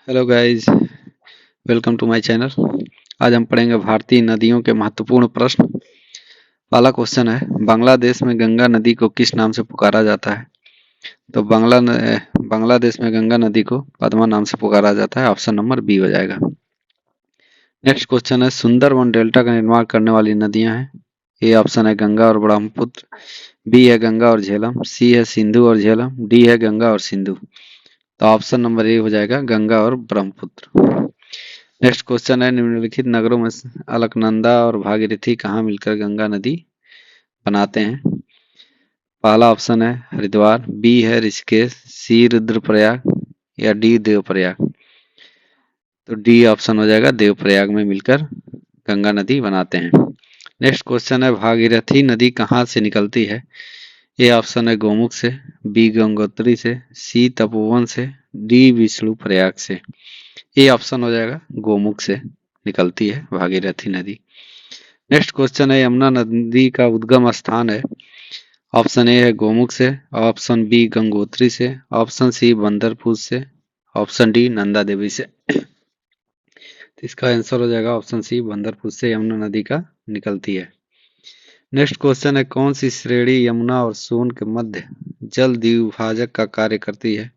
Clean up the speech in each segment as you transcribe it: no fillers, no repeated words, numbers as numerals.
Hello guys, welcome to my channel. आज हम पढ़ेंगे भारतीय नदियों के महत्वपूर्ण प्रश्न। पहला क्वेश्चन है, बांग्लादेश में गंगा नदी को किस नाम से पुकारा जाता है? तो बांग्लादेश में गंगा नदी को पद्मा नाम से पुकारा जाता है। ऑप्शन नंबर बी हो जाएगा। नेक्स्ट क्वेश्चन है, सुंदरबन डेल्टा का निर्माण करने वाली नदियां हैं। ए ऑप्शन है गंगा और ब्रह्मपुत्र, बी है गंगा और झेलम, सी है सिंधु और झेलम, डी है गंगा और सिंधु। तो ऑप्शन नंबर ए हो जाएगा गंगा और ब्रह्मपुत्र। नेक्स्ट क्वेश्चन है, निम्नलिखित नगरों में से अलकनंदा और भागीरथी कहाँ मिलकर गंगा नदी बनाते हैं? पहला ऑप्शन है हरिद्वार, बी है ऋषिकेश, सी रुद्रप्रयाग या डी देवप्रयाग। तो डी ऑप्शन हो जाएगा, देवप्रयाग में मिलकर गंगा नदी बनाते हैं। नेक्स्ट क्वेश्चन है, भागीरथी नदी कहाँ से निकलती है? ए ऑप्शन है गोमुख से, बी गंगोत्री से, सी तपोवन से, डी विष्णु प्रयाग से। ए ऑप्शन हो जाएगा, गोमुख से निकलती है भागीरथी नदी। नेक्स्ट क्वेश्चन है, यमुना नदी का उद्गम स्थान है। ऑप्शन ए है गोमुख से, ऑप्शन बी गंगोत्री से, ऑप्शन सी बंदरपुर से, ऑप्शन डी नंदा देवी से। तो इसका आंसर हो जाएगा ऑप्शन सी, बंदरपुर से यमुना नदी का निकलती है। नेक्स्ट क्वेश्चन है, कौन सी श्रेणी यमुना और सोन के मध्य जल द्विभाजक का कार्य करती है?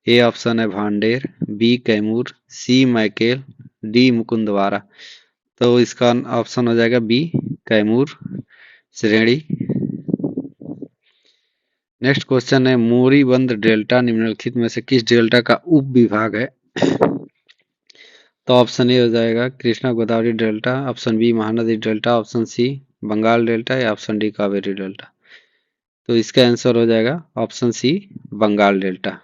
ए ऑप्शन है भांडेर, बी कैमूर, सी मैकेल, डी मुकुंदवारा। तो इसका ऑप्शन हो जाएगा बी, कैमूर श्रेणी। नेक्स्ट क्वेश्चन है, मोरीबंद डेल्टा निम्नलिखित में से किस डेल्टा का उप विभाग है? तो ऑप्शन ए हो जाएगा Krishna Godavari delta, option B Mahanadi delta, option C Bengal delta या ऑप्शन डी कावेरी डेल्टा। तो इसका आंसर हो जाएगा option C, Bengal delta.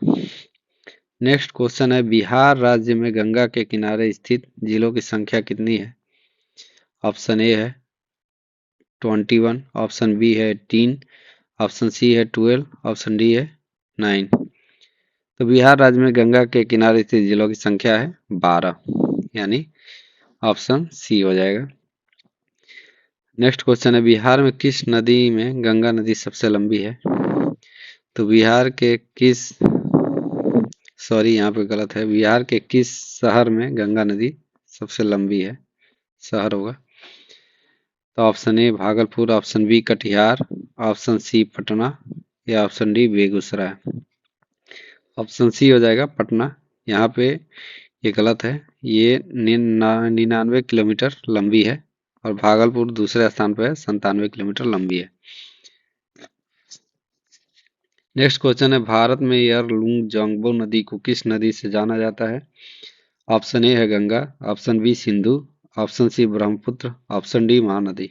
Next question है, बिहार राज्य में गंगा के किनारे स्थित जिलों की संख्या कितनी है? ऑप्शन ए है 21, ऑप्शन बी है 18, ऑप्शन सी है 12, ऑप्शन डी है 9। तो बिहार राज्य में गंगा के किनारे स्थित जिलों की संख्या है 12, यानी ऑप्शन सी हो जाएगा। नेक्स्ट क्वेश्चन है, बिहार में किस नदी में गंगा नदी सबसे लंबी है? तो बिहार के किस यहाँ पे गलत है, बिहार के किस शहर में गंगा नदी सबसे लंबी है? शहर होगा। तो option A Bhagalpur, option B Katihar, option C Patna या option D Begusarai. Option C हो जाएगा पटना। यहाँ पे ये गलत है, ये 99 किलोमीटर लंबी है और भागलपुर दूसरे स्थान पर है, 97 किलोमीटर लंबी है। नेक्स्ट क्वेश्चन है, भारत में यरलुंग जोंगबो नदी को किस नदी से जाना जाता है? ऑप्शन ए है Ganga, option B Sindhu, option C Brahmaputra, option D Mahanadi.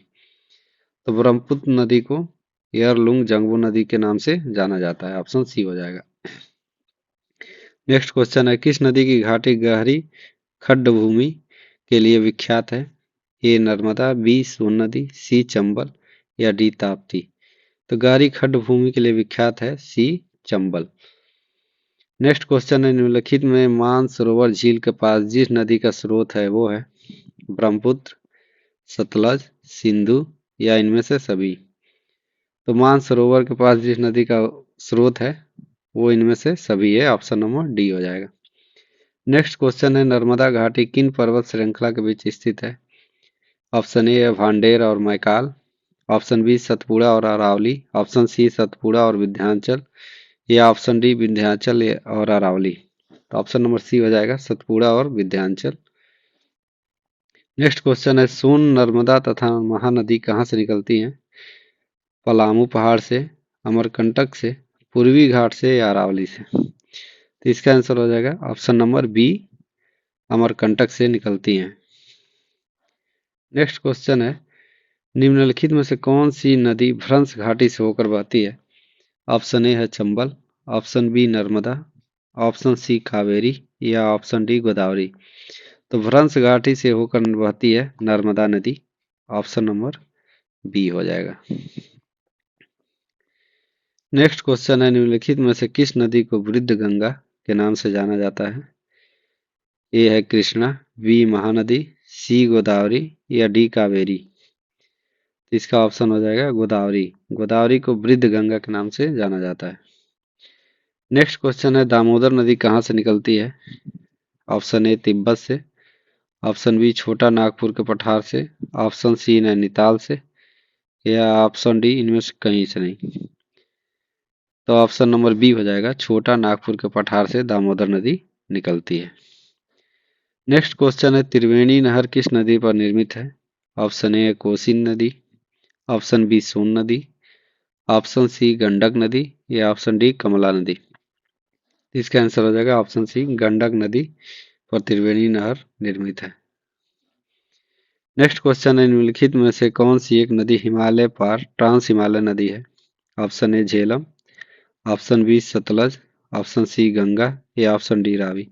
तो ब्रह्मपुत्र नदी को यरलुंग जोंगबो नदी के नाम से जाना जाता है। ऑप्शन सी हो जाएगा। नेक्स्ट क्वेश्चन है, किस नदी की घाटी गहरी खड्ड भूमि के लिए विख्यात है? ए नर्मदा, बी सोन नदी, सी चंबल या डी ताप्ती। तो गहरी खड्ड भूमि के लिए विख्यात है सी, चंबल। नेक्स्ट क्वेश्चन है, निम्नलिखित में मानसरोवर झील के पास जिस नदी का स्रोत है वो है ब्रह्मपुत्र, सतलज, सिंधु या इनमें से सभी। तो मानसरोवर के पास जिस नदी का स्रोत है वो इनमें से सभी है। ऑप्शन नंबर डी हो जाएगा। नेक्स्ट क्वेश्चन है, नर्मदा घाटी किन पर्वत श्रृंखला के बीच स्थित है? ऑप्शन ए है भांडेर और मैकाल, ऑप्शन बी सतपुड़ा और अरावली, ऑप्शन सी सतपुड़ा और विंध्याचल या ऑप्शन डी विंध्याचल और अरावली। तो ऑप्शन नंबर सी हो जाएगा, सतपुड़ा और विंध्याचल। नेक्स्ट क्वेश्चन है, सोन नर्मदा तथा महानदी कहाँ से निकलती हैं? पलामू पहाड़ से, अमरकंटक से, पूर्वी घाट से या अरावली से। तो इसका आंसर हो जाएगा ऑप्शन नंबर बी, अमरकंटक से निकलती हैं। नेक्स्ट क्वेश्चन है, निम्नलिखित में से कौन सी नदी भ्रंश घाटी से होकर बहती है? ऑप्शन ए है Chambal, option B Narmada, option C Kaveri या ऑप्शन डी गोदावरी। तो भ्रंश घाटी से होकर बहती है नर्मदा नदी। ऑप्शन नंबर बी हो जाएगा। नेक्स्ट क्वेश्चन है, निम्नलिखित में से किस नदी को वृद्ध गंगा के नाम से जाना जाता है? ए है कृष्णा, बी महानदी, सी गोदावरी या डी कावेरी। इसका ऑप्शन हो जाएगा गोदावरी। गोदावरी को वृद्ध गंगा के नाम से जाना जाता है। नेक्स्ट क्वेश्चन है, दामोदर नदी कहाँ से निकलती है? ऑप्शन ए तिब्बत से, ऑप्शन बी छोटा नागपुर के पठार से, ऑप्शन सी नैनीताल से, या ऑप्शन डी इनमें से कहीं से नहीं। तो ऑप्शन नंबर बी हो जाएगा, छोटा नागपुर के पठार से दामोदर नदी निकलती है। नेक्स्ट क्वेश्चन है, त्रिवेणी नहर किस नदी पर निर्मित है? ऑप्शन ए कोसी नदी, ऑप्शन बी सोन नदी, ऑप्शन सी गंडक नदी, या ऑप्शन डी कमला नदी। इसका आंसर हो जाएगा ऑप्शन सी, गंडक नदी पर त्रिवेणी नहर निर्मित है। नेक्स्ट क्वेश्चन है, निम्नलिखित में से कौन सी एक नदी हिमालय पार ट्रांस हिमालय नदी है? Option A Jhelum, option B Sutlej, option C Ganga, या ऑप्शन डी रावी।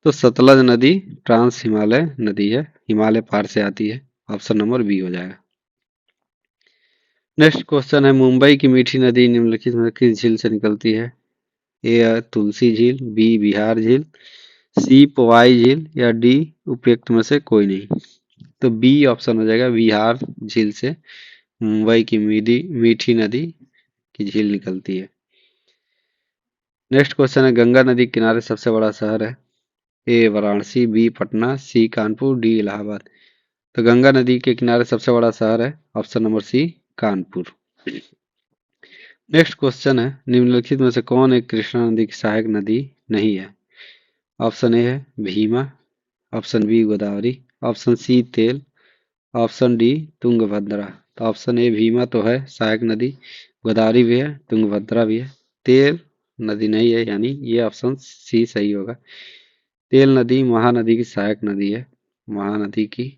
तो सतलज नदी ट्रांस हिमालय नदी है, हिमालय पार से आती है। ऑप्शन नंबर बी हो जाएगा। नेक्स्ट क्वेश्चन है, मुंबई की मीठी नदी निम्नलिखित में किस झील से निकलती है? ए तुलसी झील, बी बिहार झील, सी पोवाई झील, या डी उपयुक्त में से कोई नहीं। तो बी ऑप्शन हो जाएगा, बिहार झील से मुंबई की मीठी नदी की झील निकलती है। नेक्स्ट क्वेश्चन है, गंगा नदी के किनारे सबसे बड़ा शहर है? A Varanasi, B Patna, C Kanpur, D Allahabad. तो गंगा नदी के किनारे सबसे बड़ा शहर है option number C, Kanpur. Next question है, निम्नलिखित में से कौन एक कृष्णा नदी की सहायक नदी नहीं है? ऑप्शन ए है Bhima, option B Godavari, option C Tel, option D Tungabhadra. तो ऑप्शन ए भीमा तो है सहायक नदी, गोदावरी भी है, तुंगभद्रा भी है, तेल नदी नहीं है, यानी ये ऑप्शन सी सही होगा। तेल नदी महानदी की सहायक नदी है, महानदी की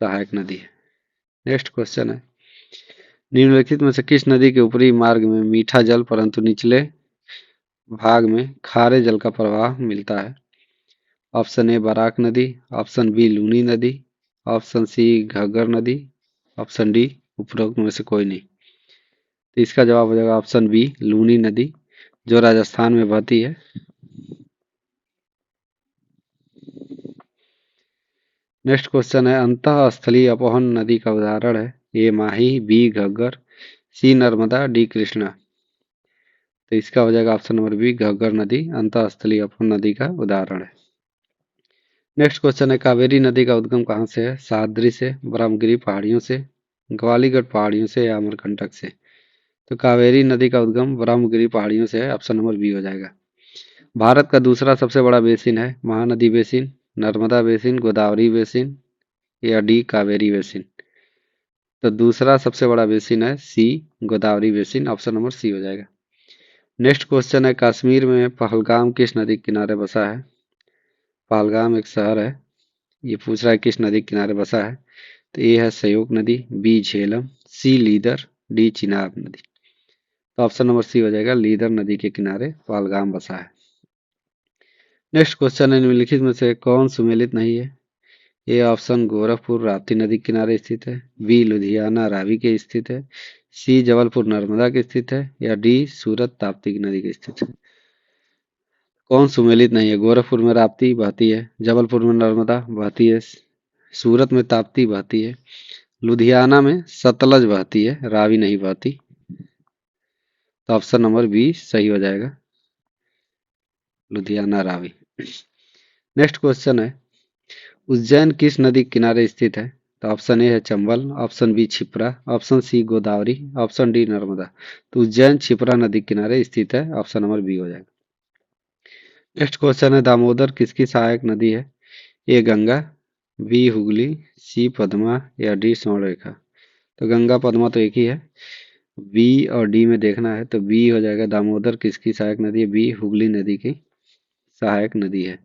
सहायक नदी है। नेक्स्ट क्वेश्चन है, निम्नलिखित में से किस नदी के ऊपरी मार्ग में मीठा जल परंतु निचले भाग में खारे जल का प्रवाह मिलता है? ऑप्शन ए बराक नदी, ऑप्शन बी लूनी नदी, ऑप्शन सी घग्गर नदी, ऑप्शन डी उपरोक्त में से कोई नहीं। तो इसका जवाब हो जाएगा ऑप्शन बी, लूनी नदी, जो राजस्थान में बहती है। नेक्स्ट क्वेश्चन है, अंतःस्थलीय अपवहन नदी का उदाहरण है? ए माही, बी घग्गर, सी नर्मदा, डी कृष्णा। तो इसका हो जाएगा ऑप्शन नंबर बी, घग्गर नदी अंतःस्थलीय अपवहन नदी का उदाहरण है। नेक्स्ट क्वेश्चन है, कावेरी नदी का उद्गम कहाँ से है? सह्याद्री से, ब्रह्मगिरी पहाड़ियों से, ग्वालीगढ़ पहाड़ियों से, या अमरकंटक से। तो कावेरी नदी का उद्गम ब्रह्मगिरी पहाड़ियों से है, ऑप्शन नंबर बी हो जाएगा। भारत का दूसरा सबसे बड़ा बेसिन है? Mahanadi basin, Narmada basin, Godavari basin, या डी कावेरी बेसिन। तो दूसरा सबसे बड़ा बेसिन है C, Godavari basin, option number C हो जाएगा। नेक्स्ट क्वेश्चन है, कश्मीर में पहलगाम किस नदी के किनारे बसा है? पहलगाम एक शहर है, ये पूछ रहा है किस नदी के किनारे बसा है। तो ए है सयोग नदी, बी झेलम, सी लीदर, डी चिनाब नदी। तो ऑप्शन नंबर सी हो जाएगा, लीदर नदी के किनारे पहलगाम बसा है। नेक्स्ट क्वेश्चन है, निम्नलिखित में से कौन सुमेलित नहीं है? ए ऑप्शन गोरखपुर राप्ती नदी के किनारे स्थित है, बी लुधियाना रावी के स्थित है, सी जबलपुर नर्मदा के स्थित है, या डी सूरत ताप्ती नदी के स्थित है। कौन सुमेलित नहीं है? गोरखपुर में राप्ती बहती है, जबलपुर में नर्मदा बहती है, सूरत में ताप्ती बहती है, लुधियाना में सतलज बहती है, रावी नहीं बहती। तो ऑप्शन नंबर बी सही हो जाएगा, लुधियाना रावी। नेक्स्ट क्वेश्चन है, उज्जैन किस नदी के किनारे स्थित है? तो ऑप्शन ए है Chambal, option B Kshipra, option C Godavari, option D Narmada. तो उज्जैन क्षिप्रा नदी के किनारे स्थित है, ऑप्शन नंबर बी हो जाएगा। नेक्स्ट क्वेश्चन है, दामोदर किसकी सहायक नदी है? ए गंगा, बी हुगली, सी पद्मा, या डी स्वर्णरेखा। तो गंगा पद्मा तो एक ही है, बी और डी में देखना है। तो बी हो जाएगा, दामोदर किसकी सहायक नदी है? बी हुगली नदी की सहायक नदी है।